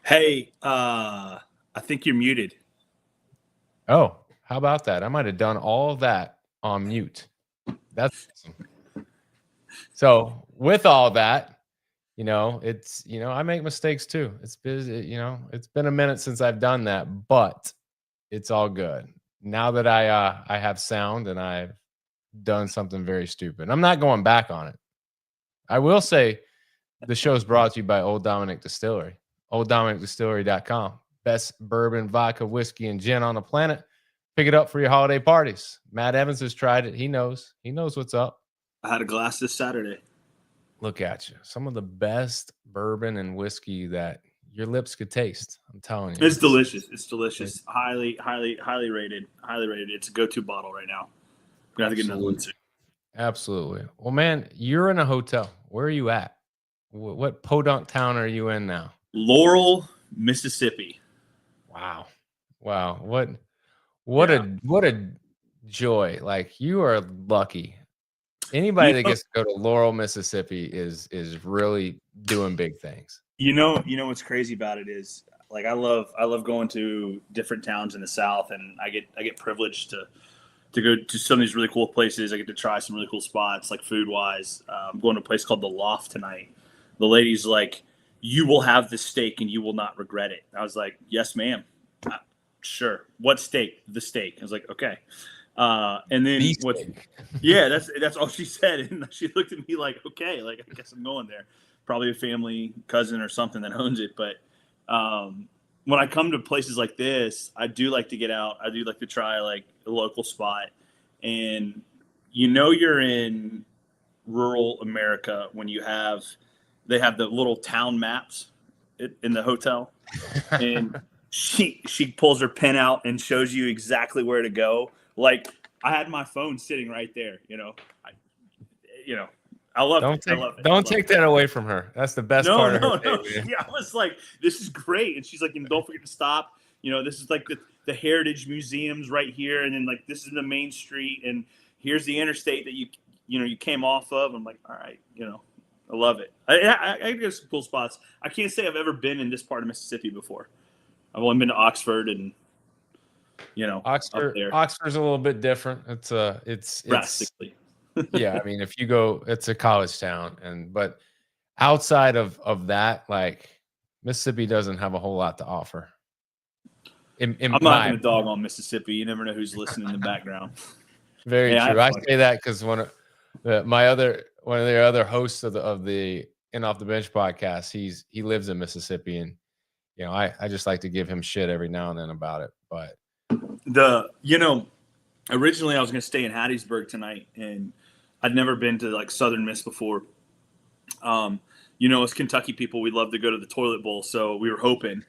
Hey, I think you're muted. Oh, how about that? I might have done all of that on mute. That's awesome. So, with all that, I make mistakes too. It's busy, it's been a minute since I've done that, but it's all good. Now that I have sound and I've done something very stupid. I'm not going back on it. I will say the show's brought to you by Old Dominic Distillery. OldDominicDistillery.com. Best bourbon, vodka, whiskey, and gin on the planet. Pick it up for your holiday parties. Matt Evans has tried it. He knows. He knows what's up. I had a glass this Saturday. Look at you. Some of the best bourbon and whiskey that your lips could taste. I'm telling you. It's delicious. It's delicious. Highly, highly, highly rated. Highly rated. It's a go-to bottle right now. I'm gonna have to get another one soon. Absolutely. Well, man, you're in a hotel. Where are you at? What podunk town are you in now? Laurel, Mississippi. Wow. Wow. What a joy. Like, you are lucky. Anybody that gets to go to Laurel, Mississippi is really doing big things. You know what's crazy about it is, like, I love going to different towns in the South, and I get privileged to go to some of these really cool places. I get to try some really cool spots, like food wise. I'm going to a place called the Loft tonight. The lady's like, "You will have this steak and you will not regret it." I was like, "Yes, ma'am." Sure. What steak? The steak. I was like, "Okay." And then what? Yeah, that's all she said, and she looked at me like, "Okay, like, I guess I'm going there." Probably a family cousin or something that owns it, but when I come to places like this, I do like to get out. I do like to try like a local spot, and you're in rural America when they have the little town maps in the hotel, and she pulls her pen out and shows you exactly where to go. Like, I had my phone sitting right there. I love it. I love it. Don't take that away from her. That's the best part of her day. Yeah, I was like, "This is great," and she's like, "Don't forget to stop. This is like the Heritage Museums right here, and then like this is the main street, and here's the interstate that you came off of." I'm like, "All right, I love it. I get some cool spots. I can't say I've ever been in this part of Mississippi before. I've only been to Oxford and Oxford. up there. Oxford's a little bit different. It's Drastically. Yeah. I mean, if you go, it's a college town, but outside of that, like, Mississippi doesn't have a whole lot to offer. I'm not going to dog on Mississippi. You never know who's listening in the background. Very true. I say that because one of the other hosts of the In Off the Bench podcast, he lives in Mississippi, and I just like to give him shit every now and then about it. But originally I was going to stay in Hattiesburg tonight, and I'd never been to like Southern Miss before. As Kentucky people, we love to go to the toilet bowl, so we were hoping.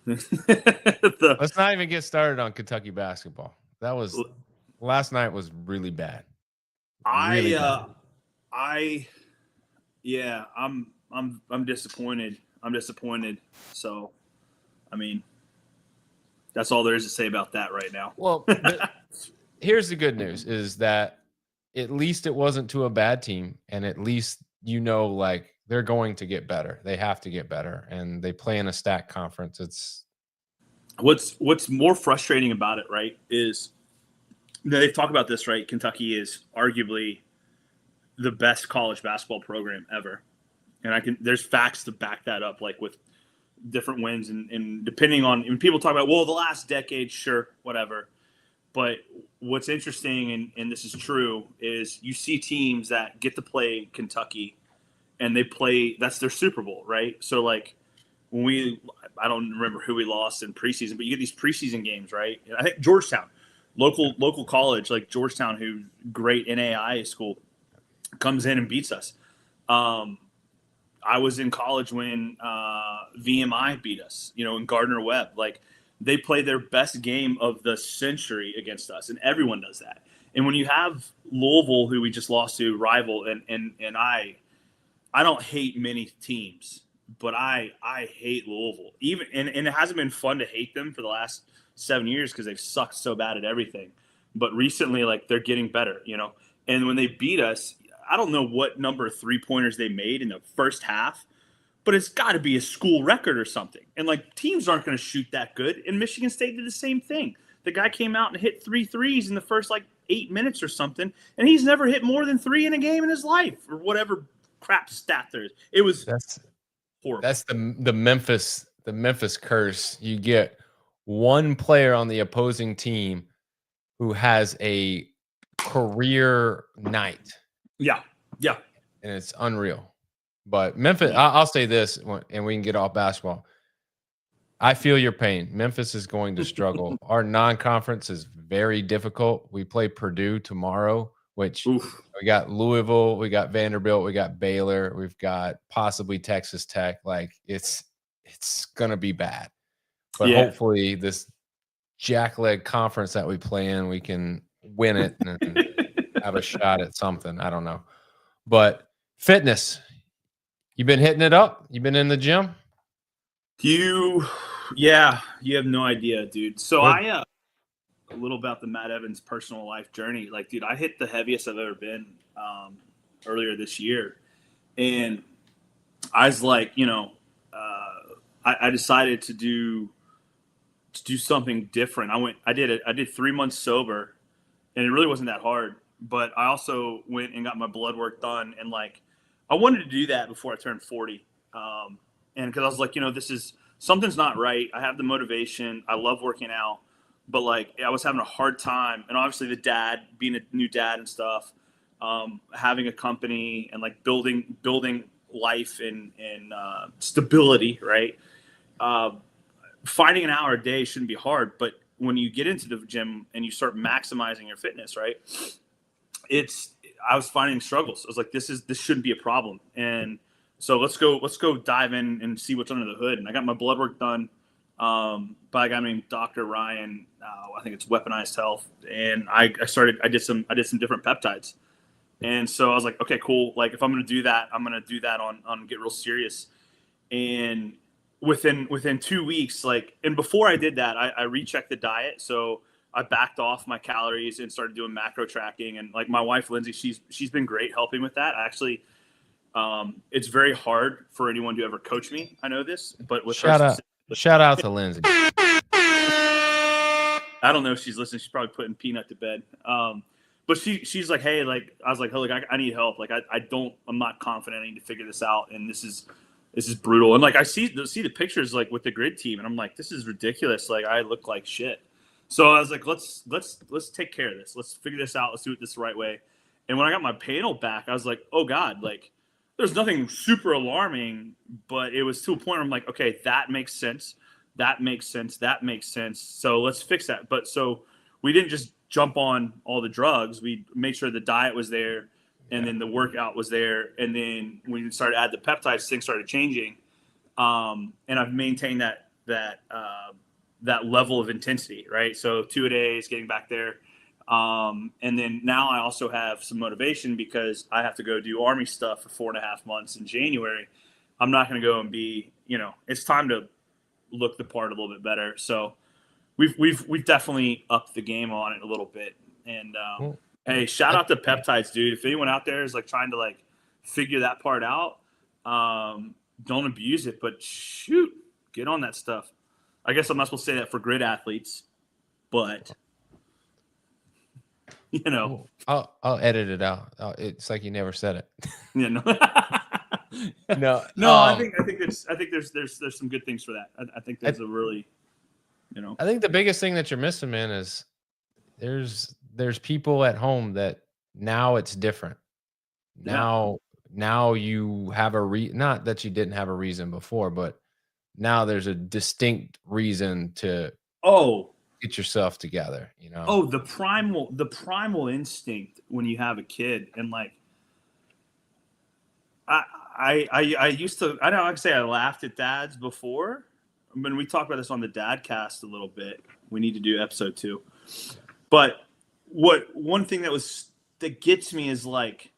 Let's not even get started on Kentucky basketball. Last night was really bad. I'm disappointed. I'm disappointed. So, I mean, that's all there is to say about that right now. Well, here's the good news is that at least it wasn't to a bad team, and at least like, they're going to get better. They have to get better, and they play in a stacked conference. It's what's more frustrating about it, right, is they talk about this, right? Kentucky is arguably the best college basketball program ever, and there's facts to back that up, like with different wins and depending on, when people talk about, well, the last decade, sure, whatever. But what's interesting, and this is true, is you see teams that get to play Kentucky, and they play, that's their Super Bowl, right? So like I don't remember who we lost in preseason, but you get these preseason games, right? I think Georgetown, local college like Georgetown, who great NAIA school, comes in and beats us. I was in college when VMI beat us, in Gardner-Webb. Like, they play their best game of the century against us, and everyone does that. And when you have Louisville, who we just lost to, rival, and I don't hate many teams, but I hate Louisville. And it hasn't been fun to hate them for the last 7 years because they've sucked so bad at everything. But recently, like, they're getting better, And when they beat us, I don't know what number of 3-pointers they made in the first half, but it's got to be a school record or something. And like teams aren't going to shoot that good. And Michigan State did the same thing. The guy came out and hit 3 threes in the first like 8 minutes or something, and he's never hit more than 3 in a game in his life or whatever crap stat there is. It was horrible. That's the Memphis curse. You get one player on the opposing team who has a career night. Yeah. And it's unreal. But Memphis, I'll say this, and we can get off basketball. I feel your pain. Memphis is going to struggle. Our non-conference is very difficult. We play Purdue tomorrow, which we got Louisville, we got Vanderbilt, we got Baylor, we've got possibly Texas Tech. Like it's gonna be bad. But hopefully this jackleg conference that we play in, we can win it and have a shot at something. I don't know. But fitness, you been hitting it up? You been in the gym? You have no idea, dude. So a little about the Matt Evans personal life journey. Like, dude, I hit the heaviest I've ever been earlier this year, and I was like, I decided to do something different. I did 3 months sober, and it really wasn't that hard. But I also went and got my blood work done, and like I wanted to do that before I turned 40. And because I was like, something's not right. I have the motivation. I love working out, but like I was having a hard time. And obviously being a new dad and stuff, having a company and like building life and stability, right? Finding an hour a day shouldn't be hard, but when you get into the gym and you start maximizing your fitness, right? I was finding struggles. I was like, this shouldn't be a problem. And so let's go dive in and see what's under the hood. And I got my blood work done by a guy named Dr. Ryan. I think it's Weaponized Health. And I did some different peptides. And so I was like, okay, cool. Like if I'm going to do that, I'm going to do that on Get Real Serious. And within 2 weeks, and before I did that, I rechecked the diet. So I backed off my calories and started doing macro tracking. And like my wife, Lindsay, she's been great helping with that. Actually, it's very hard for anyone to ever coach me. I know this, but with shout out to Lindsay. I don't know if she's listening. She's probably putting Peanut to bed. But she's like, hey, like I was like, oh, like I need help. Like I'm not confident. I need to figure this out. And this is brutal. And like I see the pictures like with the grid team, and I'm like, this is ridiculous. Like I look like shit. So I was like, let's take care of this. Let's figure this out. Let's do it this the right way. And when I got my panel back, I was like, oh God, like there's nothing super alarming, but it was to a point where I'm like, okay, that makes sense. That makes sense. That makes sense. So let's fix that. But so we didn't just jump on all the drugs. We made sure the diet was there, and then the workout was there. And then when we started to add the peptides, things started changing. And I've maintained that level of intensity, right? So 2 a day is getting back there. And then now I also have some motivation because I have to go do Army stuff for 4.5 months in January. I'm not going to go and be, it's time to look the part a little bit better. So we've definitely upped the game on it a little bit. And hey, shout out to peptides, dude. If anyone out there is like trying to like figure that part out, don't abuse it, but shoot, get on that stuff. I guess I'm not supposed to say that for grid athletes, but I'll edit it out. It's like you never said it. Yeah, no. No. I think there's some good things for that. I think there's a really, I think the biggest thing that you're missing, man, is there's people at home that now it's different. Now you have not that you didn't have a reason before, but now there's a distinct reason to get yourself together, the primal instinct when you have a kid. And like I used to, I don't like to say I laughed at dads before. I mean, we talked about this on the Dad Cast a little bit. We need to do episode 2. But one thing that gets me is like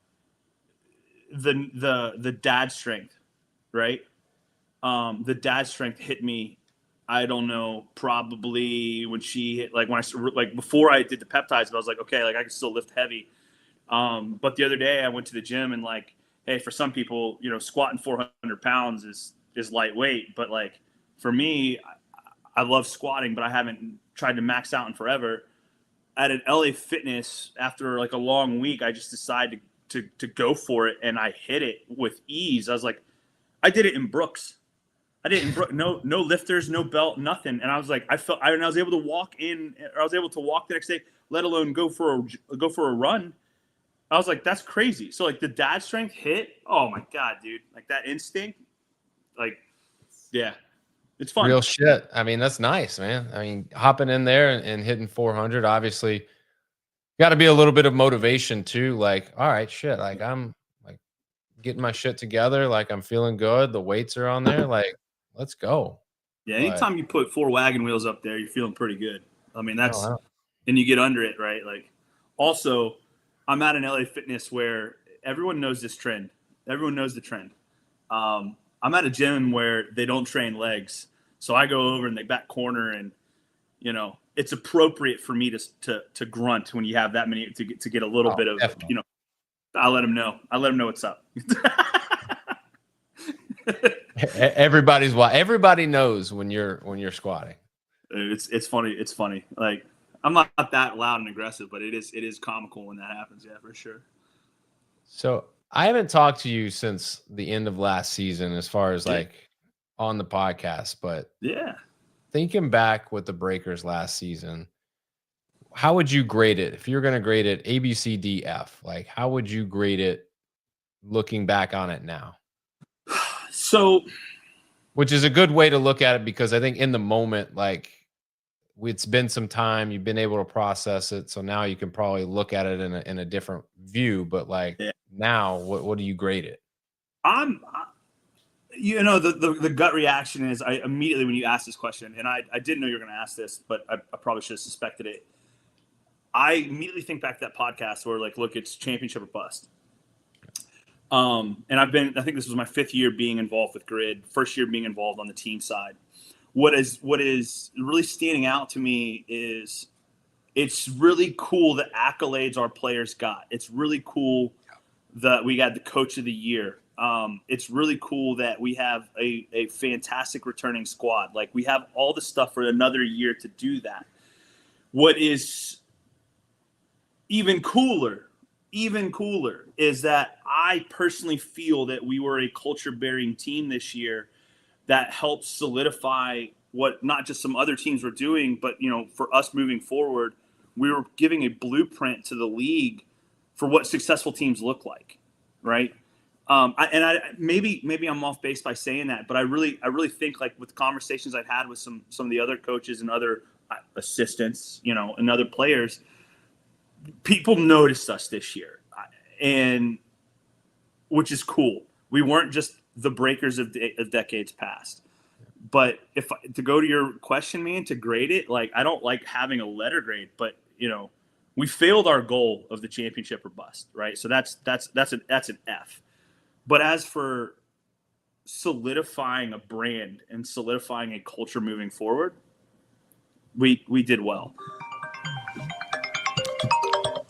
the dad strength, right? The dad strength hit me. I don't know, probably when she hit, like when before I did the peptides, but I was like, okay, like I can still lift heavy. But the other day I went to the gym and like, hey, for some people, squatting 400 pounds is lightweight. But like for me, I love squatting, but I haven't tried to max out in forever. At an LA Fitness, after like a long week, I just decided to go for it, and I hit it with ease. I was like, I did it in Brooks. I didn't no lifters, no belt, nothing. And I was like, I was able to walk in, or I was able to walk the next day, let alone go for a run. I was like, that's crazy. So like the dad strength hit. Oh my god, dude! Like that instinct. Like, yeah, it's fun. Real shit. I mean, that's nice, man. I mean, hopping in there and hitting 400, obviously, got to be a little bit of motivation too. Like, all right, shit. Like I'm like getting my shit together. Like I'm feeling good. The weights are on there. Like, let's go. Yeah, But anytime you put 4 wagon wheels up there, you're feeling pretty good. I mean, no, that's and you get under it, right? Like, also, I'm at an LA Fitness where everyone knows this trend. Everyone knows the trend. I'm at a gym where they don't train legs, so I go over in the back corner, and it's appropriate for me to grunt when you have that many to get a little bit of definitely. I let them know. I let them know what's up. Everybody knows when you're squatting. It's funny. It's funny. Like I'm not that loud and aggressive, but it is comical when that happens. Yeah, for sure. So I haven't talked to you since the end of last season, as far as like on the podcast. But yeah, thinking back with the Breakers last season, how would you grade it if you're going to grade it A, B, C, D, F? Like, how would you grade it looking back on it now? So, which is a good way to look at it, because I think in the moment, like it's been some time, you've been able to process it, so now you can probably look at it in a different view. But like now, what do you grade it? The gut reaction is I immediately when you asked this question, and I didn't know you were going to ask this, but I probably should have suspected it. I immediately think back to that podcast where like, look, it's championship or bust. And I think this was my 5th year being involved with Grid, first year being involved on the team side. What is really standing out to me is it's really cool the accolades our players got. It's really cool that we got the coach of the year. It's really cool that we have a fantastic returning squad. Like we have all the stuff for another year to do that. What is even cooler is that I personally feel that we were a culture-bearing team this year that helped solidify what not just some other teams were doing, but for us moving forward, we were giving a blueprint to the league for what successful teams look like, right? Maybe I'm off base by saying that, but I really think like with conversations I've had with some of the other coaches and other assistants, and other players, people noticed us this year, and which is cool. We weren't just the Breakers of decades past. But to go to your question, man, to grade it, like I don't like having a letter grade, but we failed our goal of the championship or bust, right? So that's an F. But as for solidifying a brand and solidifying a culture moving forward, we did well.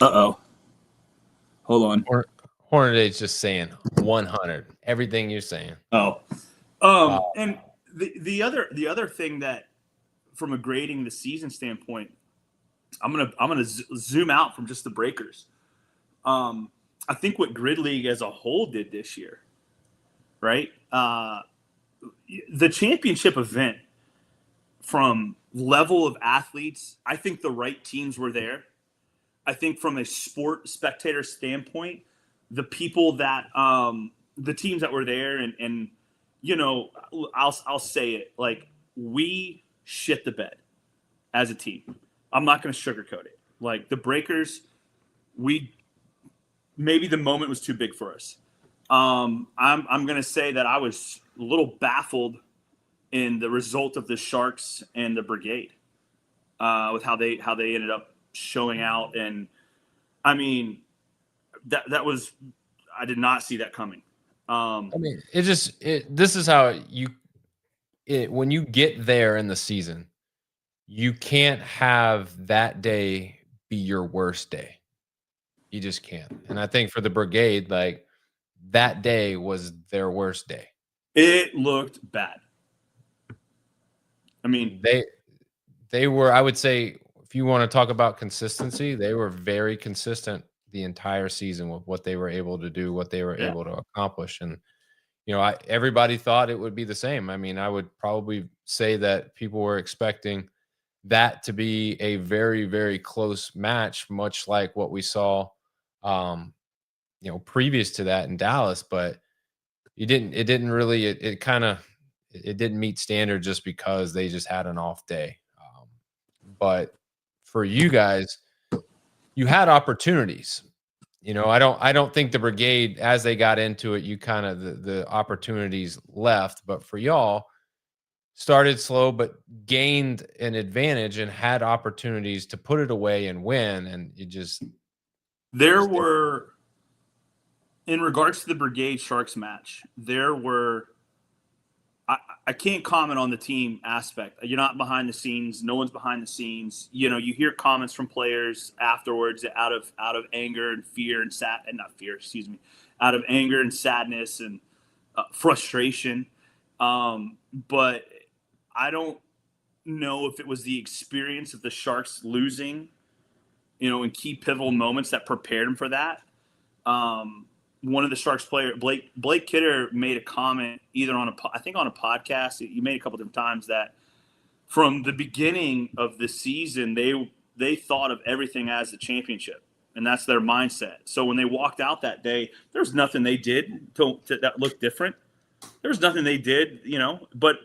Uh-oh. Hold on. Hornadate's just saying 100. Everything you're saying. Oh. And the other thing that from a grading the season standpoint, I'm gonna zoom out from just the Breakers. I think what Grid League as a whole did this year, right? The championship event, from level of athletes, I think the right teams were there. I think from a sport spectator standpoint, the people that the teams that were there, and I'll say it, like we shit the bed as a team. I'm not going to sugarcoat it. Like the Breakers, maybe the moment was too big for us. I'm going to say that I was a little baffled in the result of the Sharks and the Brigade with how they ended up showing out. And I mean, that was, I did not see that coming. I mean, this is how when you get there in the season, you can't have that day be your worst day. You just can't. And I think for the Brigade, like that day was their worst day. It looked bad. I mean, they were, I would say, if you want to talk about consistency, they were very consistent the entire season with what they were able to do, what they were yeah. able to accomplish. And, everybody thought it would be the same. I mean, I would probably say that people were expecting that to be a very, very close match, much like what we saw, previous to that in Dallas. But it didn't really, it kind of, it didn't meet standard just because they just had an off day. But for you guys, you had opportunities. I don't think the brigade, as they got into it, you kind of the opportunities left. But for y'all, started slow but gained an advantage and had opportunities to put it away and win. And it just There were, in regards to the Brigade Sharks match, there were. I can't comment on the team aspect. You're not behind the scenes. No one's behind the scenes. You hear comments from players afterwards out of anger and fear and not fear, excuse me, out of anger and sadness and frustration. But I don't know if it was the experience of the Sharks losing, in key pivotal moments that prepared them for that. One of the Sharks player, Blake Kidder, made a comment either on I think on a podcast. He made a couple different times that from the beginning of the season, they thought of everything as the championship, and that's their mindset. So when they walked out that day, there was nothing they did that looked different. There was nothing they did, but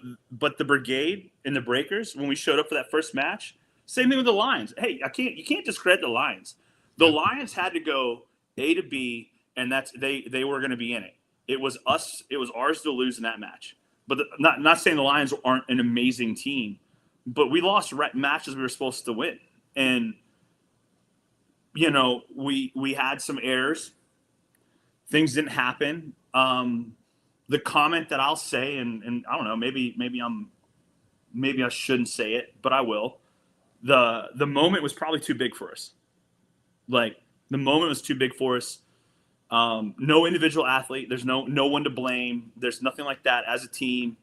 the Brigade and the Breakers, when we showed up for that first match, same thing with the Lions. Hey, you can't discredit the Lions. The Lions had to go A to B, and that's they were going to be in it. It was ours to lose in that match. But not saying the Lions aren't an amazing team, but we lost matches we were supposed to win, and we had some errors. Things didn't happen. The comment that I'll say, and I don't know, maybe I shouldn't say it, but I will. The moment was probably too big for us. Like, the moment was too big for us. No individual athlete. There's no one to blame. There's nothing like that. As a team,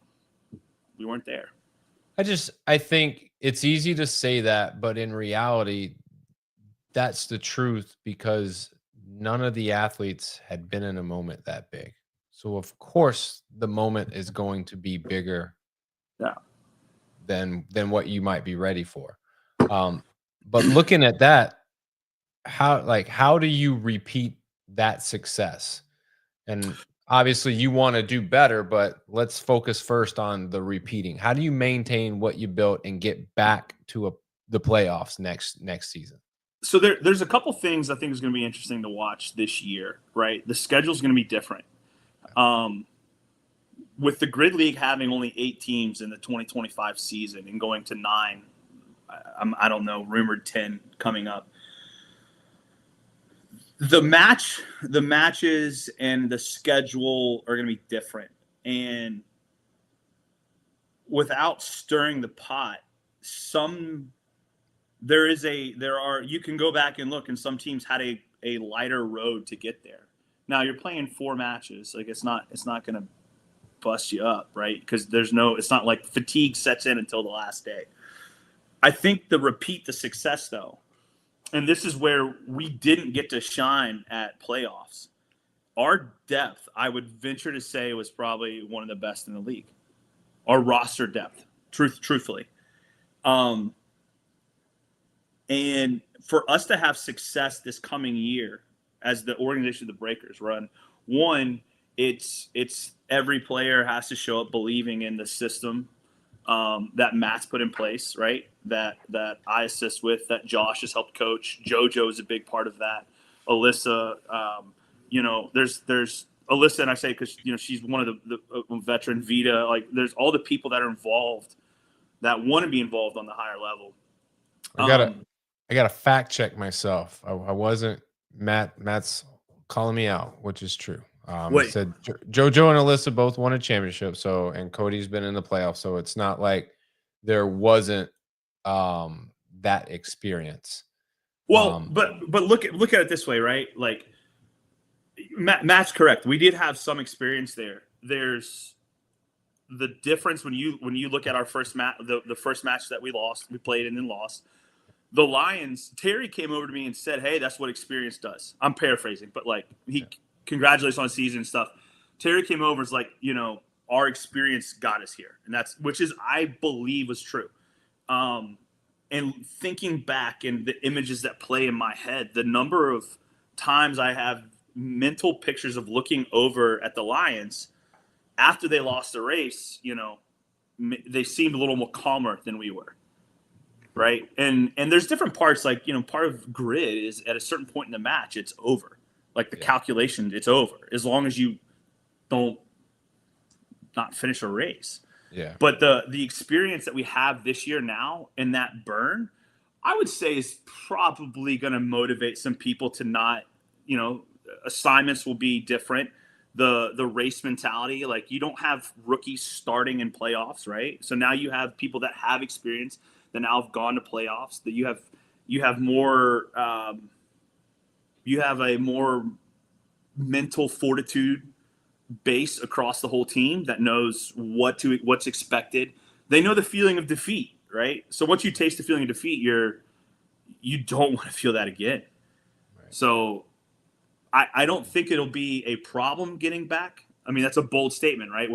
we weren't there. I think it's easy to say that, but in reality, that's the truth, because none of the athletes had been in a moment that big. So of course the moment is going to be bigger than what you might be ready for. But looking at that, how do you repeat that success? And obviously you want to do better, but let's focus first on the repeating. How do you maintain what you built and get back to the playoffs next season? So there's a couple things I think is going to be interesting to watch this year, right? The schedule is going to be different. With the Grid League having only 8 teams in the 2025 season and going to 9, I don't know, rumored 10 coming up. The matches and the schedule are going to be different. And without stirring the pot, you can go back and look, and some teams had a lighter road to get there. Now you're playing 4 matches. Like, it's not going to bust you up, right? Because it's not like fatigue sets in until the last day. I think repeat the success, though, and this is where we didn't get to shine at playoffs. Our depth, I would venture to say, was probably one of the best in the league. Our roster depth, truthfully. And for us to have success this coming year as the organization of the Breakers run, one, it's every player has to show up believing in the system that Matt's put in place, right? That I assist with, that Josh has helped coach. JoJo is a big part of that. Alyssa, there's Alyssa, and I say because she's one of the veteran. Vita, like, there's all the people that are involved that want to be involved on the higher level. I gotta fact check myself. I wasn't Matt's calling me out, which is true. He said JoJo and Alyssa both won a championship. And Cody's been in the playoffs. So it's not like there wasn't that experience. Well, but look at it this way, right? Like, Matt's correct. We did have some experience there. There's the difference when you look at our first match, the first match that we played and then lost. The Lions, Terry came over to me and said, "Hey, that's what experience does." I'm paraphrasing, but like he congratulates on the season and stuff. Terry came over and was like, our experience got us here, and which is I believe was true. And thinking back and the images that play in my head, the number of times I have mental pictures of looking over at the Lions after they lost the race, they seemed a little more calmer than we were. Right. And there's different parts, like, part of grid is at a certain point in the match, it's over. Like the calculation, it's over as long as you don't not finish a race. Yeah. But the experience that we have this year now and that burn, I would say is probably going to motivate some people to not, assignments will be different. The race mentality, like you don't have rookies starting in playoffs, right? So now you have people that have experience that now have gone to playoffs, that you have more, you have a more mental fortitude base across the whole team that knows what's expected. They know the feeling of defeat, right? So once you taste the feeling of defeat, you don't want to feel that again. Right. So I don't think it'll be a problem getting back. I mean, that's a bold statement, right?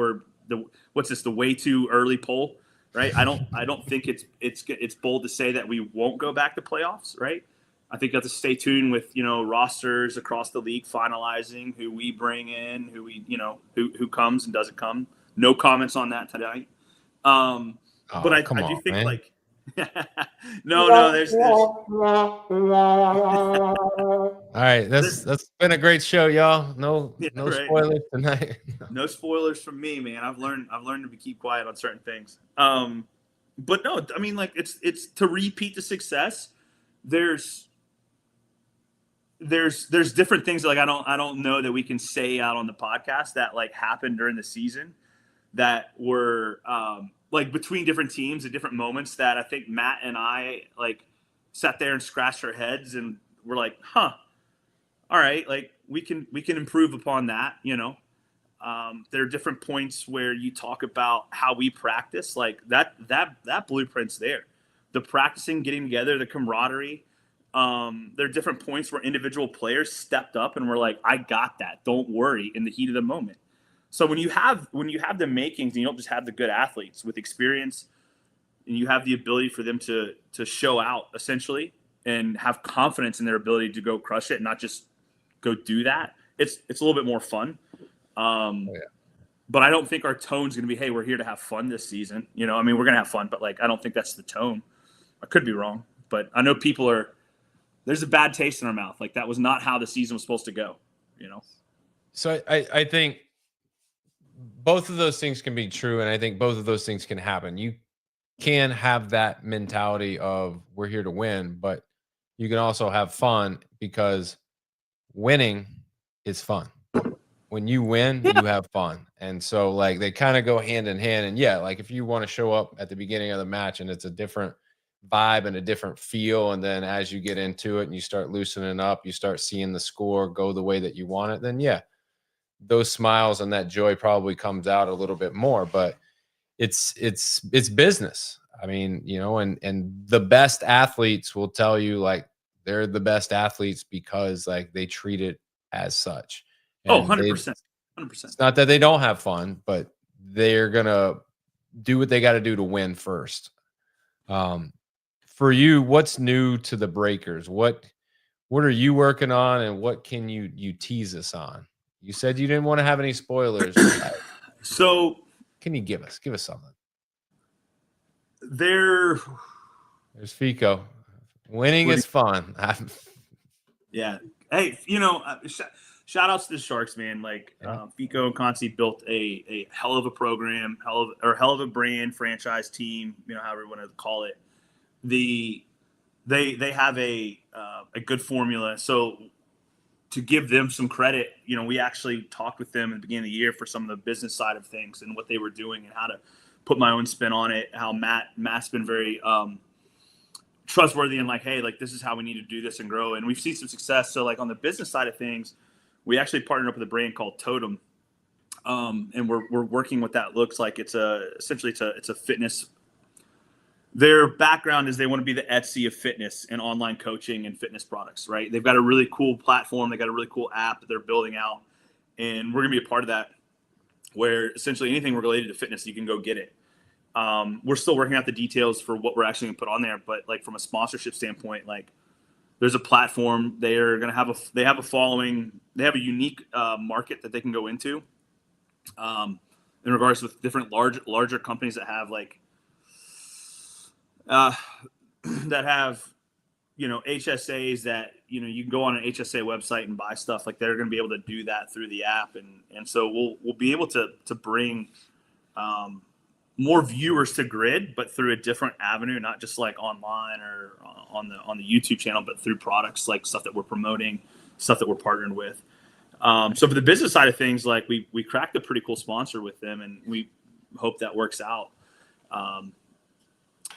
The way too early poll, right? I don't think it's bold to say that we won't go back to playoffs, right? I think you have to stay tuned with, rosters across the league finalizing who we bring in, who comes and doesn't come. No comments on that tonight. But I do think, man. Like, no, there's all right, that's been a great show, y'all. No spoilers tonight. No spoilers from me, man. I've learned to keep quiet on certain things. But no, I mean, like it's to repeat the success. There's different things, like I don't know that we can say out on the podcast that like happened during the season that were like between different teams at different moments that I think Matt and I like sat there and scratched our heads and we're like, all right, like we can improve upon that. There are different points where you talk about how we practice, like that blueprint's there. The practicing, getting together, the camaraderie. There are different points where individual players stepped up and were like, I got that. Don't worry, in the heat of the moment. So when you have the makings and you don't just have the good athletes with experience and you have the ability for them to show out essentially and have confidence in their ability to go crush it and not just go do that, it's a little bit more fun. But I don't think our tone's going to be, hey, we're here to have fun this season. I mean, we're going to have fun, but like, I don't think that's the tone. I could be wrong, but I know there's a bad taste in our mouth. Like that was not how the season was supposed to go, So I think both of those things can be true. And I think both of those things can happen. You can have that mentality of we're here to win, but you can also have fun because winning is fun. When you win, you have fun. And so like they kind of go hand in hand. And yeah, like if you want to show up at the beginning of the match and it's a different vibe and a different feel, and then as you get into it and you start loosening up, you start seeing the score go the way that you want it, then yeah, those smiles and that joy probably comes out a little bit more. But it's business. I mean, and the best athletes will tell you like they're the best athletes because like they treat it as such. And 100%. It's not that they don't have fun, but they're gonna do what they got to do to win first. For you, what's new to the Breakers? What are you working on, and what can you tease us on? You said you didn't want to have any spoilers. So can you give us something? There's Fico. Winning is fun. Yeah. Hey, shout outs to the Sharks, man. Like Fico and Conci built a hell of a program, hell of a brand, franchise team, however you want to call it. They have a good formula. So to give them some credit, we actually talked with them at the beginning of the year for some of the business side of things and what they were doing and how to put my own spin on it. How Matt's been very trustworthy and like, hey, like this is how we need to do this and grow. And we've seen some success. So like on the business side of things, we actually partnered up with a brand called Totem. And we're working what that looks like. It's essentially it's a fitness. Their background is they want to be the Etsy of fitness and online coaching and fitness products, right? They've got a really cool platform. They got a really cool app that they're building out, and we're gonna be a part of that. Where essentially anything related to fitness, you can go get it. We're still working out the details for what we're actually gonna put on there, but like from a sponsorship standpoint, like there's a platform. They're gonna have they have a following. They have a unique market that they can go into. In regards with different larger companies that have like that have HSAs that you can go on an HSA website and buy stuff. Like they're going to be able to do that through the app, and so we'll be able to bring more viewers to Grid, but through a different avenue, not just like online or on the YouTube channel, but through products like stuff that we're promoting, stuff that we're partnered with. So for the business side of things, like we cracked a pretty cool sponsor with them, and we hope that works out.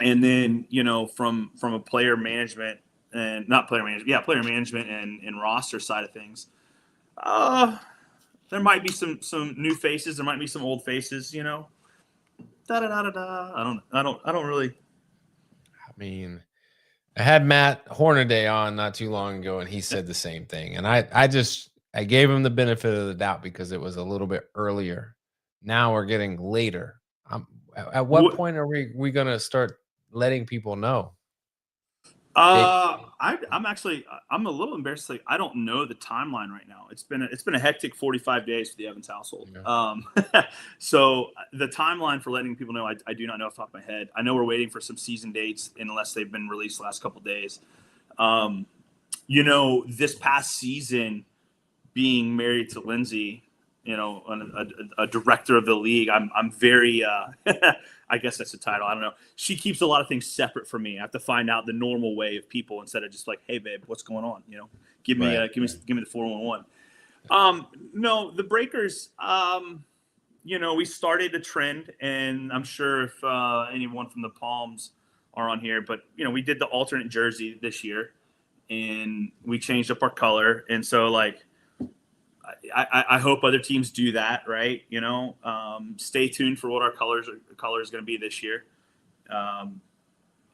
And then, from a player management and player management and roster side of things, there might be some new faces. There might be some old faces, Da da da da da. I don't really. I mean, I had Matt Hornaday on not too long ago, and he said the same thing. And I gave him the benefit of the doubt because it was a little bit earlier. Now we're getting later. At what point are we going to start letting people know? I'm a little embarrassed. Like, I don't know the timeline right now. It's been a hectic 45 days for the Evans household. Yeah. So the timeline for letting people know, I do not know off the top of my head. I know we're waiting for some season dates unless they've been released the last couple of days. This past season, being married to Lindsay, a director of the league, I'm very, I guess that's the title. I don't know. She keeps a lot of things separate from me. I have to find out the normal way of people instead of just like, hey babe, what's going on? Give me the 411. No, the Breakers, we started a trend, and I'm sure if anyone from the Palms are on here, but we did the alternate jersey this year, and we changed up our color. And so like, I hope other teams do that, right? Stay tuned for what our color is going to be this year. I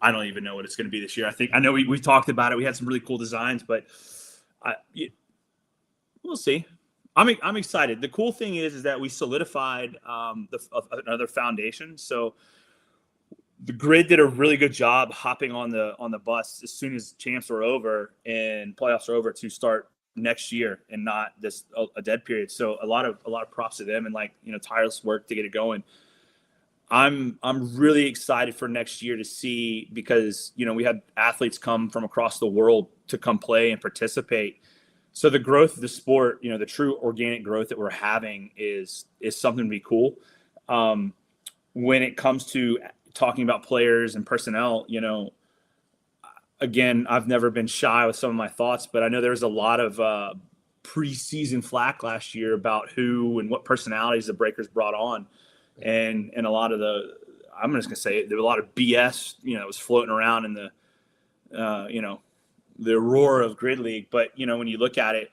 don't even know what it's going to be this year. I know we talked about it. We had some really cool designs, but we'll see. I'm excited. The cool thing is that we solidified another foundation. So the Grid did a really good job hopping on the bus as soon as champs are over and playoffs are over to start next year and not a dead period. So a lot of props to them, and tireless work to get it going. I'm really excited for next year to see, because we had athletes come from across the world to come play and participate. So the growth of the sport, the true organic growth that we're having is something to be cool. When it comes to talking about players and personnel, again, I've never been shy with some of my thoughts, but I know there was a lot of preseason flack last year about who and what personalities the Breakers brought on. And a lot of I'm just going to say it, there was a lot of BS, that was floating around in the roar of Grid League. But, when you look at it,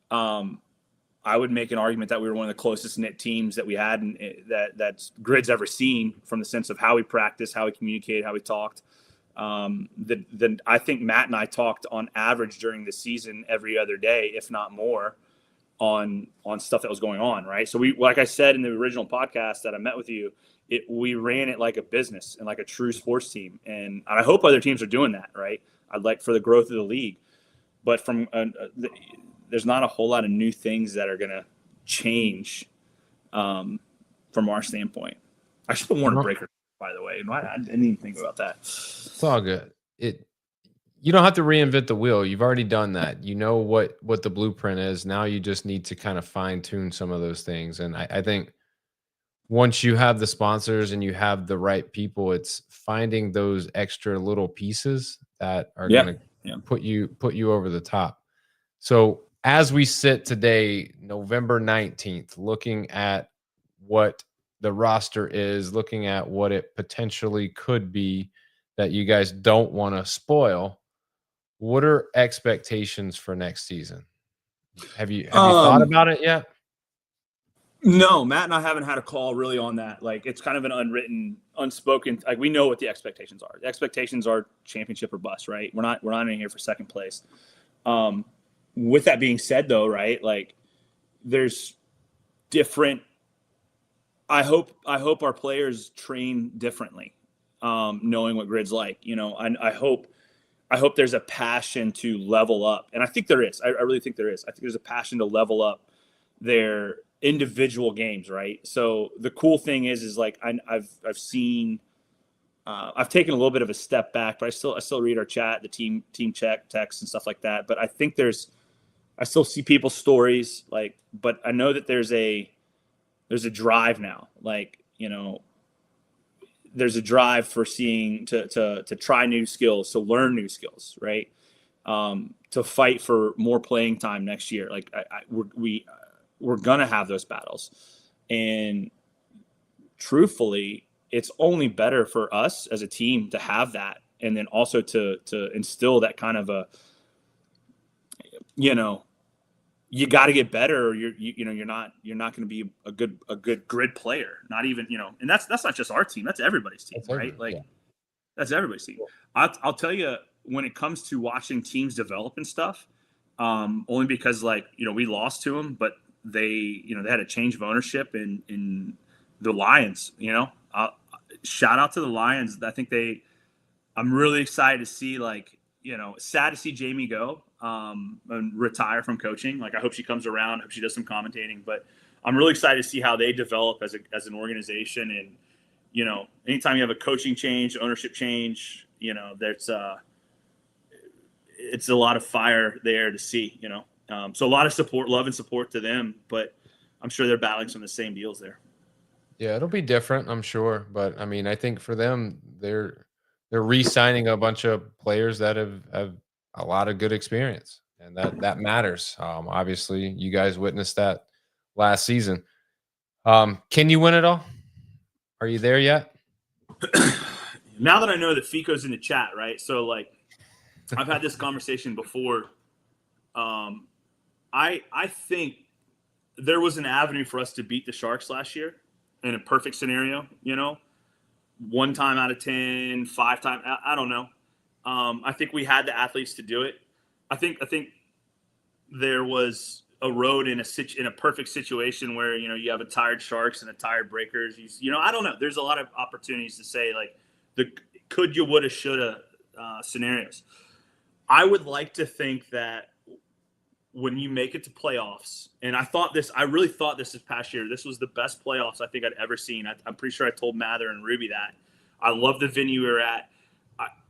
I would make an argument that we were one of the closest knit teams that we had, and that Grid's ever seen, from the sense of how we practiced, how we communicated, how we talked. Then I think Matt and I talked on average during the season every other day, if not more, on stuff that was going on. Right. So we, like I said in the original podcast that I met with you, we ran it like a business and like a true sports team. And I hope other teams are doing that. Right. I'd like for the growth of the league, but there's not a whole lot of new things that are going to change from our standpoint. I should put Warner Breaker, by the way. I didn't even think about that. It's all good. You don't have to reinvent the wheel. You've already done that. You know what the blueprint is. Now you just need to kind of fine tune some of those things. And I think once you have the sponsors and you have the right people, it's finding those extra little pieces that are going to put you over the top. So as we sit today, November 19th, looking at what the roster is, looking at what it potentially could be that you guys don't want to spoil, what are expectations for next season? Have you thought about it yet? No, Matt and I haven't had a call really on that. Like, it's kind of an unwritten, unspoken. Like, we know what the expectations are. The expectations are championship or bust, right? We're not in here for second place. With that being said, though, right? Like, there's different. I hope our players train differently, knowing what grid's like. You know, I hope there's a passion to level up, and I think there is. I really think there is. I think there's a passion to level up their individual games, right? So the cool thing is like I've seen, I've taken a little bit of a step back, but I still read our chat, the team check texts and stuff like that. But I think I still see people's stories, like, but I know that there's a drive now, like, you know, there's a drive for seeing to try new skills, to learn new skills, right? To fight for more playing time next year. Like we're gonna have those battles, and truthfully, it's only better for us as a team to have that, and then also to instill that kind of a, you know, you got to get better, or you're not going to be a good grid player. Not even, you know, and that's not just our team. That's everybody's team, right? Like, that's everybody's team. I'll tell you, when it comes to watching teams develop and stuff, only because, like, you know, we lost to them, but they had a change of ownership in the Lions. You know, shout out to the Lions. I think I'm really excited to see, like, you know, sad to see Jamie go and retire from coaching. Like, I hope she comes around. I hope she does some commentating. But I'm really excited to see how they develop as an organization. And, you know, anytime you have a coaching change, ownership change, you know, there's it's a lot of fire there to see, you know. So a lot of support, love and support to them. But I'm sure they're battling some of the same deals there. Yeah, it'll be different, I'm sure. But I mean, I think for them, they're re-signing a bunch of players that have a lot of good experience, and that matters. Obviously, you guys witnessed that last season. Can you win it all? Are you there yet? Now that I know that Fico's in the chat, right? So, like, I've had this conversation before. I think there was an avenue for us to beat the Sharks last year in a perfect scenario, you know, 1 time out of 10, 5 times. I don't know. I think we had the athletes to do it. I think there was a road in a perfect situation where, you know, you have a tired Sharks and a tired Breakers. You know, I don't know. There's a lot of opportunities to say, like, the could you, woulda, shoulda scenarios. I would like to think that when you make it to playoffs, and I really thought this past year, this was the best playoffs I think I'd ever seen. I'm pretty sure I told Mather and Ruby that. I love the venue we were at.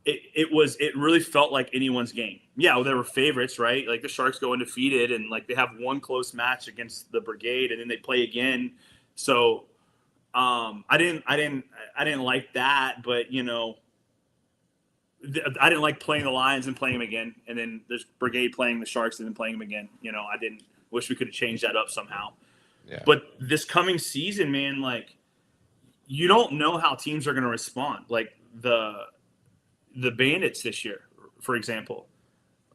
It really felt like anyone's game. Yeah, well, there were favorites, right? Like, the Sharks go undefeated, and, like, they have one close match against the Brigade, and then they play again. So I didn't like that, but, you know, I didn't like playing the Lions and playing them again, and then there's Brigade playing the Sharks and then playing them again. You know, I didn't wish we could have changed that up somehow. Yeah. But this coming season, man, like, you don't know how teams are going to respond. Like the Bandits this year, for example,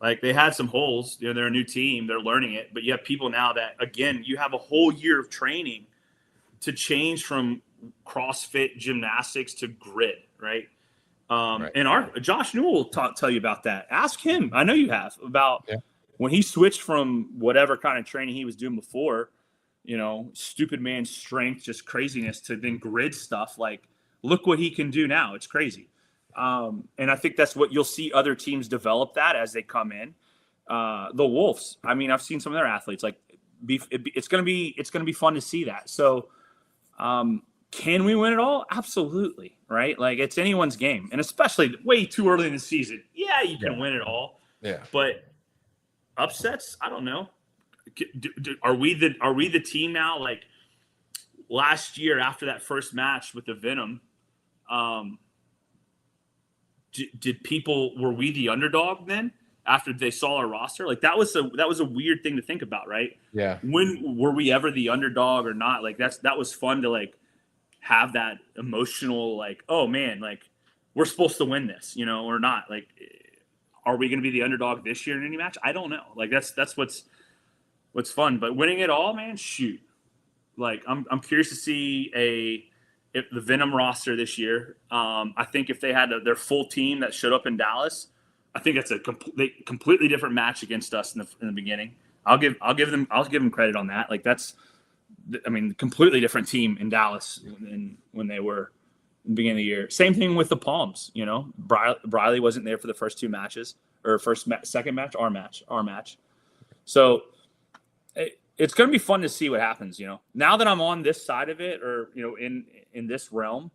like, they had some holes. You know, they're a new team, they're learning it, but you have people now that, again, you have a whole year of training to change from CrossFit gymnastics to grid, right? Right. And Josh Newell will tell you about that. Ask him. I know you have, about when he switched from whatever kind of training he was doing before, you know, stupid man strength, just craziness, to then grid stuff. Like, look what he can do now. It's crazy. And I think that's what you'll see other teams develop that as they come in. The Wolves, I mean, I've seen some of their athletes, like, it's going to be fun to see that. So, can we win it all? Absolutely, right? Like, it's anyone's game, and especially way too early in the season. Yeah, you can win it all. Yeah. But upsets, I don't know. Are we the team now? Like, last year after that first match with the Venom, were we the underdog then after they saw our roster? Like, that was a weird thing to think about, right? Yeah. When were we ever the underdog or not? Like, that was fun to, like, have that emotional, like, oh man, like, we're supposed to win this, you know, or not. Like, are we going to be the underdog this year in any match? I don't know. Like, that's what's fun. But winning it all, man, shoot, Like I'm curious to see if the Venom roster this year. I think if they had their full team that showed up in Dallas, I think it's a completely different match against us in the beginning. I'll give them credit on that. Like that's, I mean, completely different team in Dallas than when they were in the beginning of the year. Same thing with the Palms. You know, Briley wasn't there for the first two matches or second match, our match. So it's going to be fun to see what happens. You know, now that I'm on this side of it, or you know, in this realm,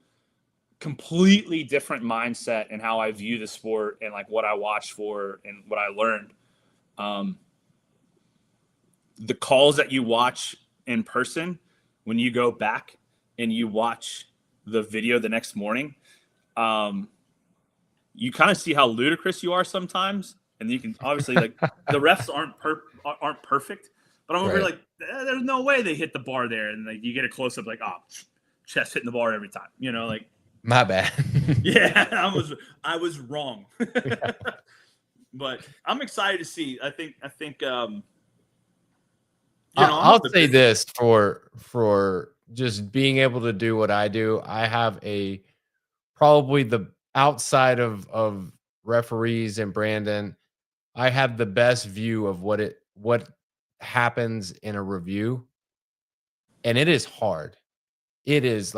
completely different mindset and how I view the sport and like what I watch for and what I learned. The calls that you watch in person, when you go back and you watch the video the next morning, you kind of see how ludicrous you are sometimes. And you can obviously like the refs aren't perfect, but I'm over Right. like, there's no way they hit the bar there. And like you get a close up like, oh, chest hitting the bar every time, you know, like, My bad. yeah, I was wrong. But I'm excited to see. I think I'll say this for just being able to do what I do. I have probably the outside of referees and Brandon, I have the best view of what happens in a review, and it is hard. It is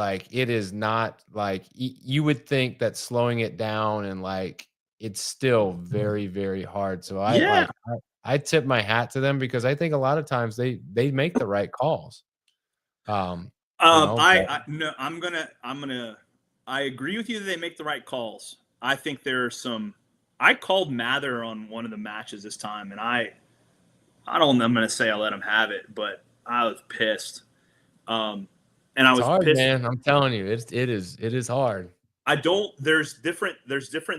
not like you would think that slowing it down and like it's still very, very hard. So I tip my hat to them because I think a lot of times they make the right calls. You know, I agree with you that they make the right calls. I think there are some. I called Mather on one of the matches this time, and I don't. I'm going to say I let him have it, but I was pissed. And I it's was hard, pissed. man. I'm telling you, it is hard. I don't. There's different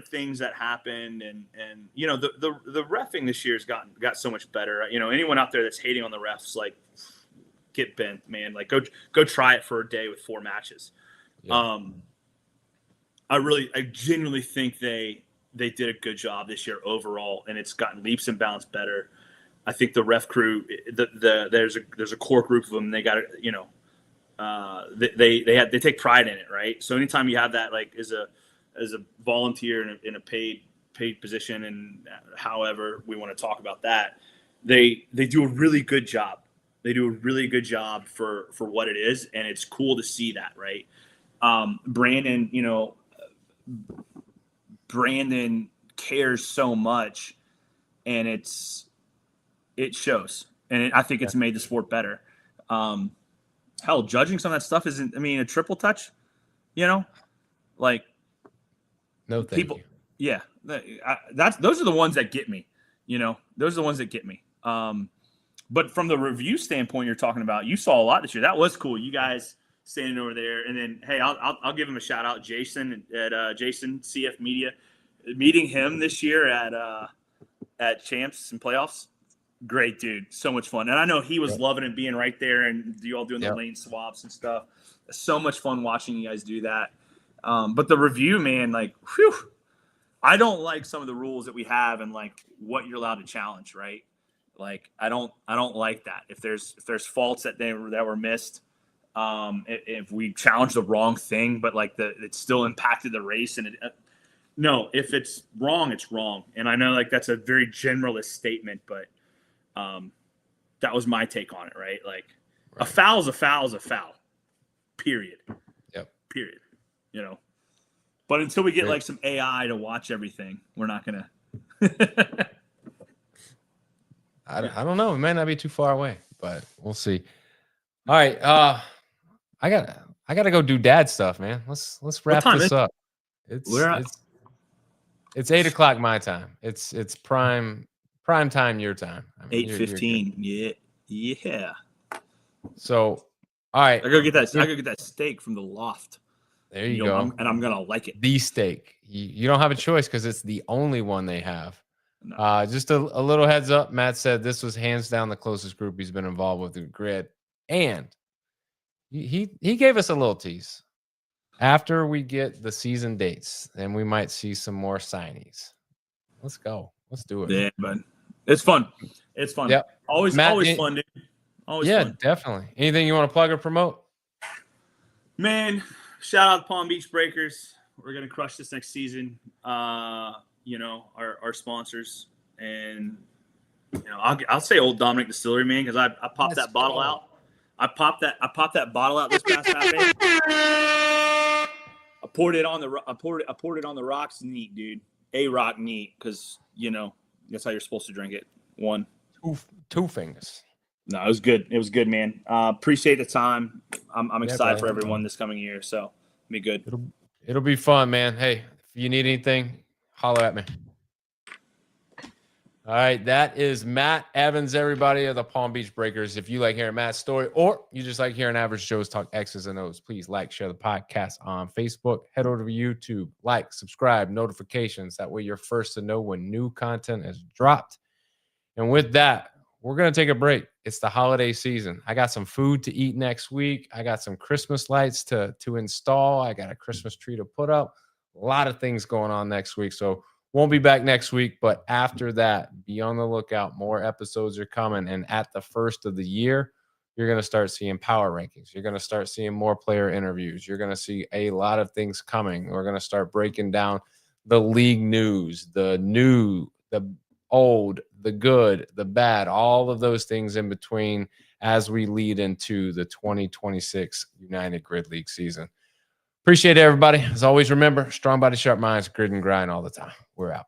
things that happened, and you know the reffing this year's got so much better. You know, anyone out there that's hating on the refs, like get bent, man. Like go try it for a day with 4 matches. Yeah. I genuinely think they did a good job this year overall, and it's gotten leaps and bounds better. I think the ref crew, there's a core group of them. They got it, you know. They take pride in it, right? So anytime you have that, like as a volunteer in a paid position, and however we want to talk about that, they do a really good job. They do a really good job for what it is, and it's cool to see that, right? Brandon, you know, Brandon cares so much, and it shows, and I think it's made the sport better. Hell, judging some of that stuff isn't. I mean, a triple touch, you know, like No, thank you. Yeah, those are the ones that get me. You know, those are the ones that get me. But from the review standpoint, you're talking about, you saw a lot this year. That was cool. You guys standing over there, and then hey, I'll give him a shout out, Jason at Jason CF Media, meeting him this year at Champs and Playoffs. Great dude, so much fun, and I know he was loving it being right there, and you all doing the lane swaps and stuff. So much fun watching you guys do that. But the review, man, like, whew, I don't like some of the rules that we have and like what you're allowed to challenge, right? Like, I don't like that. If there's faults that were missed, if we challenge the wrong thing, but like it still impacted the race, and no, if it's wrong, it's wrong. And I know like that's a very generalist statement, but that was my take on it, right? Like a foul is a foul is a foul. Period. Yep. Period. You know. But until we get like some AI to watch everything, we're not gonna. I don't know. It might not be too far away, but we'll see. All right. I gotta go do dad stuff, man. Let's wrap this up. It's 8:00 my time. It's prime time your time. I mean, 8:15. Yeah. So, all right. I go get that steak from the loft. There you go. And I'm gonna like it. The steak. You don't have a choice because it's the only one they have. No. Just a little heads up. Matt said this was hands down the closest group he's been involved with the grid, and he gave us a little tease. After we get the season dates, then we might see some more signees. Let's go. Let's do it. Yeah, but it's fun. It's fun. Yep. Always fun, dude. Always Yeah, fun. definitely. Anything you want to plug or promote? Man, shout out to Palm Beach Breakers. We're gonna crush this next season. You know, our sponsors, and you know, I'll say Old Dominic Distillery, man, because I popped that bottle out. I popped that bottle out this past Saturday. I poured it on the rocks neat, dude. A rock neat, because you know that's how you're supposed to drink it. One. Two fingers. No, it was good. It was good, man. Appreciate the time. I'm excited for everyone this coming year, so be good. It'll be fun, man. Hey, if you need anything, holler at me. All right, that is Matt Evans, everybody of the Palm Beach Breakers. If you like hearing Matt's story, or you just like hearing Average Joe's talk X's and O's, please like, share the podcast on Facebook. Head over to YouTube, like, subscribe, notifications. That way you're first to know when new content is dropped. And with that, we're going to take a break. It's the holiday season. I got some food to eat next week. I got some Christmas lights to install. I got a Christmas tree to put up. A lot of things going on next week. So won't be back next week, but after that, be on the lookout. More episodes are coming. And at the first of the year, you're going to start seeing power rankings. You're going to start seeing more player interviews. You're going to see a lot of things coming. We're going to start breaking down the league news, the new, the old, the good, the bad, all of those things in between as we lead into the 2026 United Grid League season. Appreciate it, everybody. As always, remember, strong body, sharp minds, grid and grind all the time. We're out.